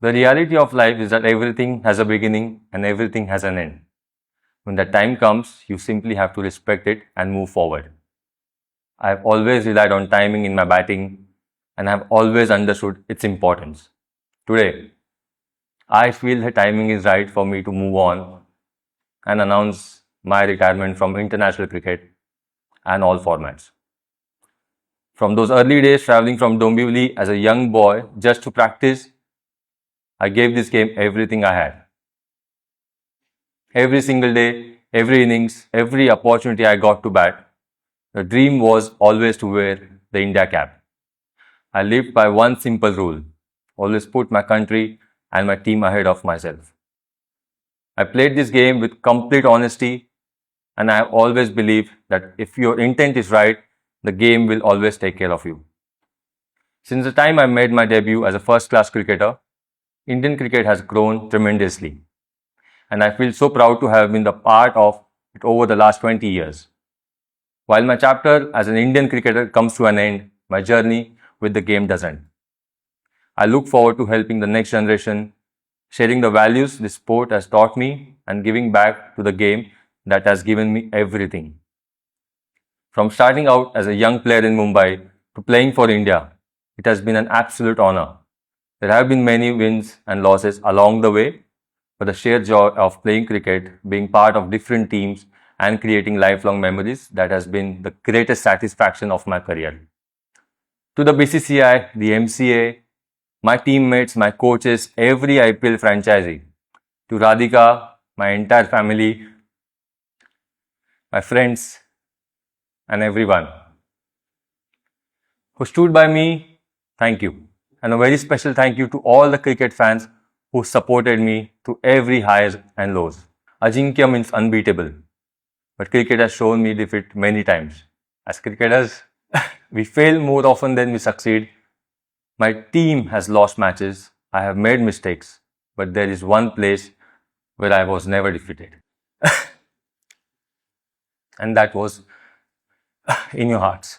The reality of life is that everything has a beginning and everything has an end. When that time comes, you simply have to respect it and move forward. I have always relied on timing in my batting and I have always understood its importance. Today, I feel the timing is right for me to move on and announce my retirement from international cricket and all formats. From those early days traveling from Dombivli as a young boy just to practice, I gave this game everything I had. Every single day, every innings, every opportunity I got to bat, the dream was always to wear the India cap. I lived by one simple rule: always put my country and my team ahead of myself. I played this game with complete honesty, and I have always believed that if your intent is right, the game will always take care of you. Since the time I made my debut as a first-class cricketer, Indian cricket has grown tremendously, and I feel so proud to have been the part of it over the last 20 years. While my chapter as an Indian cricketer comes to an end, my journey with the game doesn't. I look forward to helping the next generation, sharing the values this sport has taught me, and giving back to the game that has given me everything. From starting out as a young player in Mumbai to playing for India, it has been an absolute honor. There have been many wins and losses along the way, but the sheer joy of playing cricket, being part of different teams, and creating lifelong memories, that has been the greatest satisfaction of my career. To the BCCI, the MCA, my teammates, my coaches, every IPL franchisee, to Radhika, my entire family, my friends, and everyone who stood by me, thank you. And a very special thank you to all the cricket fans who supported me through every highs and lows. Ajinkya means unbeatable, but cricket has shown me defeat many times. As cricketers, we fail more often than we succeed. My team has lost matches, I have made mistakes, but there is one place where I was never defeated. And that was in your hearts.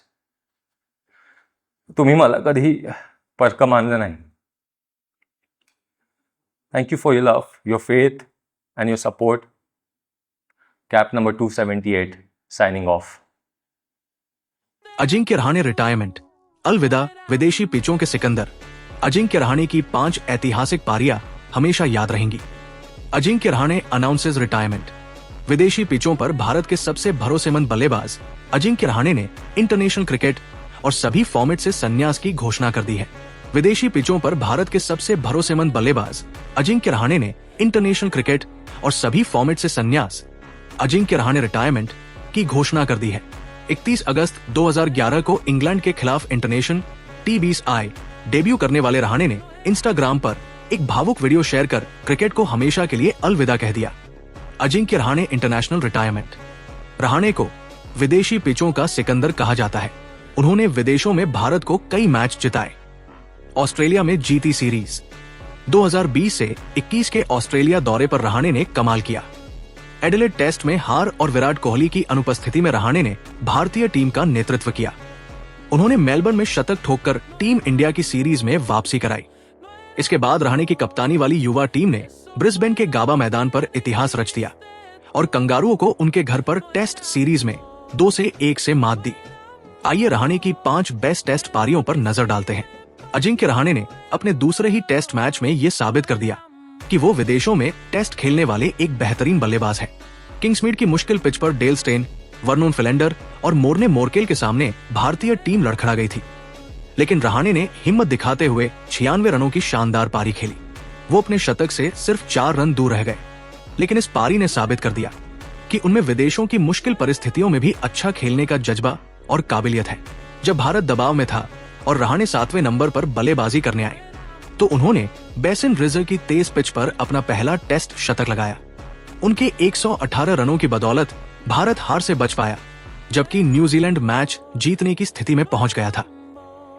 तुम्ही मला कधी परकं मानलं नाही. Thank you for your love, your faith, and your support. Cap number 278, signing off. Ajinkya Rahane retirement, अलविदा विदेशी पिचों के सिकंदर। अजिंक्य रहाणे की 5 ऐतिहासिक पारियां हमेशा याद रहेंगी। Ajinkya Rahane announces retirement. विदेशी पिचों पर भारत के सबसे भरोसेमंद बल्लेबाज अजिंक्य रहाणे ने इंटरनेशनल क्रिकेट और सभी फॉर्मेट से संन्यास की घोषणा कर दी है। विदेशी पिचों पर भारत के सबसे भरोसेमंद बल्लेबाज अजिंक्य रहाणे ने इंटरनेशनल क्रिकेट और सभी फॉर्मेट से संन्यास, अजिंक्य रहाणे रिटायरमेंट की घोषणा कर दी है। 31 अगस्त 2011 को इंग्लैंड के खिलाफ इंटरनेशनल T20I डेब्यू करने वाले रहाणे ने इंस्टाग्राम पर एक भावुक वीडियो शेयर कर क्रिकेट को हमेशा के लिए अलविदा कह दिया। Ajinkya Rahane international retirement. रहाणे को विदेशी पिचों का सिकंदर कहा जाता है। उन्होंने विदेशों में भारत को कई मैच जिताए। ऑस्ट्रेलिया में जीती सीरीज। 2020 से 21 के ऑस्ट्रेलिया दौरे पर रहाणे ने कमाल किया। एडिलेड टेस्ट में हार और विराट कोहली की अनुपस्थिति में रहाणे ने भारतीय टीम का नेतृत्व किया। उन्होंने मेलबर्न में शतक ठोककर टीम इंडिया की सीरीज में वापसी कराई। इसके बाद रहाणे की कप्तानी वाली युवा टीम ने ब्रिस्बेन के गाबा मैदान पर इतिहास रच दिया और कंगारुओं को उनके घर पर टेस्ट सीरीज में 2-1 से मात दी। आइए रहाणे की 5 बेस्ट टेस्ट पारियों पर नजर डालते हैं। अजिंक्य रहाणे ने अपने दूसरे ही टेस्ट मैच में ये साबित कर दिया कि वो विदेशों में टेस्ट खेलने वाले एक बेहतरीन बल्लेबाज हैं। किंग्समीड की मुश्किल पिच पर डेल स्टेन, वर्नोन फिलेंडर और मोर्ने मोर्केल के सामने भारतीय टीम लड़खड़ा गई थी, लेकिन रहाणे ने हिम्मत दिखाते हुए 96 रनों की शानदार पारी खेली। वो अपने शतक से सिर्फ 4 रन दूर रह गए, लेकिन इस पारी ने साबित कर दिया कि उनमें विदेशों की मुश्किल परिस्थितियों में भी अच्छा खेलने का जज्बा और काबिलियत है। जब भारत दबाव में था और रहाणे 7वें नंबर पर बल्लेबाजी करने आए, तो उन्होंने बेसिन रिजर्व की तेज पिच पर अपना पहला टेस्ट शतक लगाया। उनके 118 रनों की बदौलत भारत हार से बच पाया, जबकि न्यूजीलैंड मैच जीतने की स्थिति में पहुंच गया था।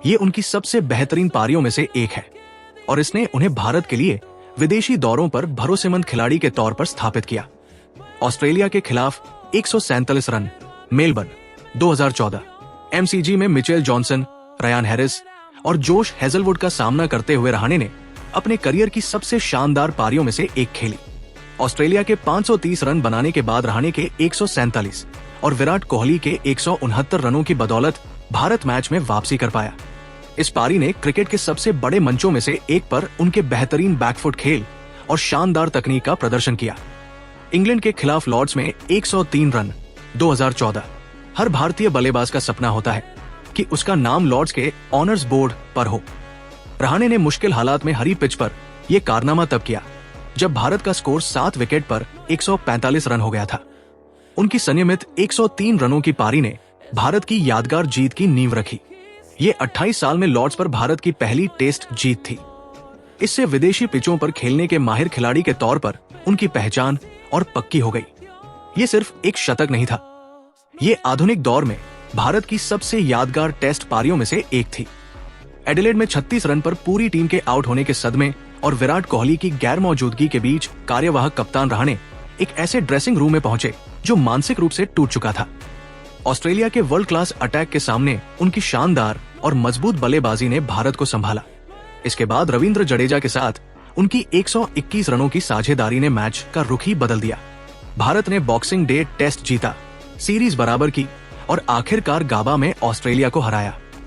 ये उनकी सबसे बेहतरीन पारियों में से एक है और इसने उन्हें भारत के लिए विदेशी दौरों पर भरोसेमंद खिलाड़ी के तौर पर स्थापित किया। ऑस्ट्रेलिया के खिलाफ 147 रन, मेलबर्न 2014, MCG में मिचेल जॉनसन, रयान हैरिस और जोश हेजलवुड का सामना करते हुए रहाणे ने अपने करियर की सबसे शानदार पारियों में से एक खेली। ऑस्ट्रेलिया के 530 रन बनाने के बाद रहाणे के 147 और विराट कोहली के 169 रनों की बदौलत भारत मैच में वापसी कर पाया। इस पारी ने क्रिकेट के सबसे बड़े मंचों में से एक पर उनके बेहतरीन बैकफुट खेल और शानदार तकनीक का प्रदर्शन किया। इंग्लैंड के खिलाफ लॉर्ड्स में 103 रन 2014। हर भारतीय बल्लेबाज का सपना होता है कि उसका नाम लॉर्ड्स के ऑनर्स बोर्ड पर हो। रहाणे ने मुश्किल हालात में हरी पिच पर यह कारनामा तब किया जब भारत का स्कोर 7 विकेट पर 145 रन हो गया था। उनकी संयमित 103 रनों की पारी ने भारत की यादगार जीत की नींव रखी। ये 28 साल में लॉर्ड्स पर भारत की पहली टेस्ट जीत थी। इससे विदेशी पिचों पर खेलने के माहिर खिलाड़ी के तौर पर उनकी पहचान और पक्की हो गई। ये सिर्फ एक शतक नहीं था, ये आधुनिक दौर में भारत की सबसे यादगार टेस्ट पारियों में से एक थी। एडिलेड में 36 रन पर पूरी टीम के आउट होने के सदमे और विराट कोहली की गैर मौजूदगी के बीच कार्यवाहक कप्तान रहाणे एक ऐसे ड्रेसिंग रूम में पहुंचे जो मानसिक रूप से टूट चुका था। ऑस्ट्रेलिया के वर्ल्ड क्लास अटैक के सामने उनकी शानदार और मजबूत बल्लेबाजी ने भारत को संभाला। इसके बाद रविंद्र जडेजा के साथ उनकी 121 रनों की साझेदारी ने मैच का रुख ही बदल दिया। भारत ने बॉक्सिंग डे टेस्ट जीता, सीरीज बराबर की और आखिरकार गाबा में ऑस्ट्रेलिया को हराया।